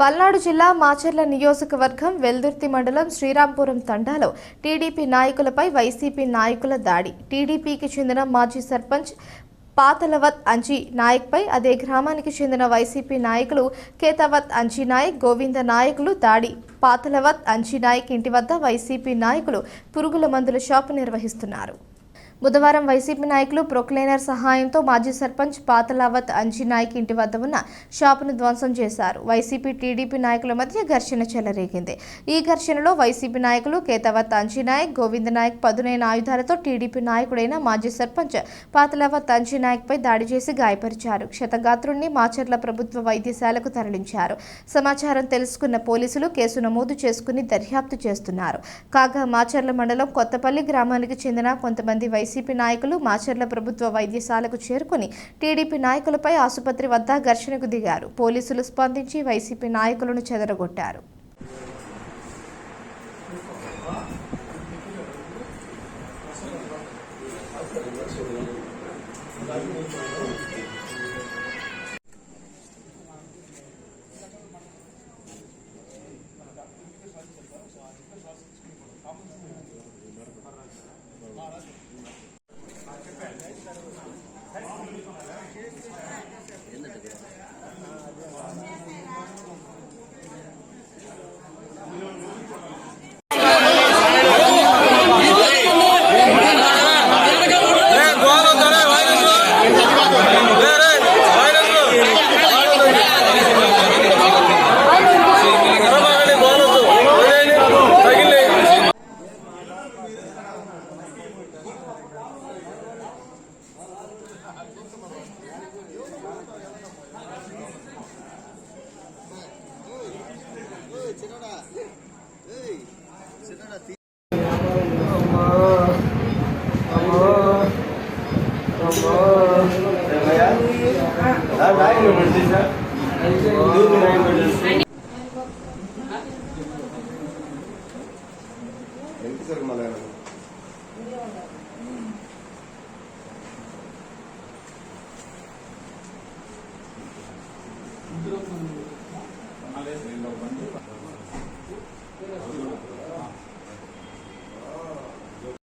పల్నాడు జిల్లా మాచర్ల నియోజకవర్గం వెల్దుర్తి మండలం శ్రీరాంపురం తండాలో టీడీపీ నాయకులపై వైసీపీ నాయకుల దాడి. టీడీపీకి చెందిన మాజీ సర్పంచ్ పాతలవత్ అంజీ నాయక్పై అదే గ్రామానికి చెందిన వైసీపీ నాయకులు కేతవత్ అంజీ నాయక్, గోవింద నాయకులు దాడి. పాతలవత్ అంజీ నాయక్ ఇంటి వద్ద వైసీపీ నాయకులు పురుగుల మందుల షాపు నిర్వహిస్తున్నారు. బుధవారం వైసీపీ నాయకులు ప్రొక్లైనర్ సహాయంతో మాజీ సర్పంచ్ పాతలవత్ అంజీ నాయక్ ఇంటి వద్ద ఉన్న షాపును ధ్వంసం చేశారు. వైసీపీ టీడీపీ నాయకుల మధ్య ఘర్షణ చెలరేగింది. ఈ ఘర్షణలో వైసీపీ నాయకులు కేతవత్ అంజీ నాయక్, గోవింద నాయక్ పదునైన ఆయుధాలతో టీడీపీ నాయకుడైన మాజీ సర్పంచ్ పాతలవత్ అంజీ నాయక్పై దాడి చేసి గాయపరిచారు. క్షతగాత్రుణ్ణి మాచర్ల ప్రభుత్వ వైద్యశాలకు తరలించారు. సమాచారం తెలుసుకున్న పోలీసులు కేసు నమోదు చేసుకుని దర్యాప్తు చేస్తున్నారు. కాగా మాచర్ల మండలం కొత్తపల్లి గ్రామానికి చెందిన కొంతమంది వైసీపీ నాయకులు మాచర్ల ప్రభుత్వ వైద్యశాలకు చేరుకుని టీడీపీ నాయకులపై ఆసుపత్రి వద్ద ఘర్షణకు దిగారు. పోలీసులు స్పందించి వైసీపీ నాయకులను చెదరగొట్టారు. ఎంత సార్ మళ్ళీ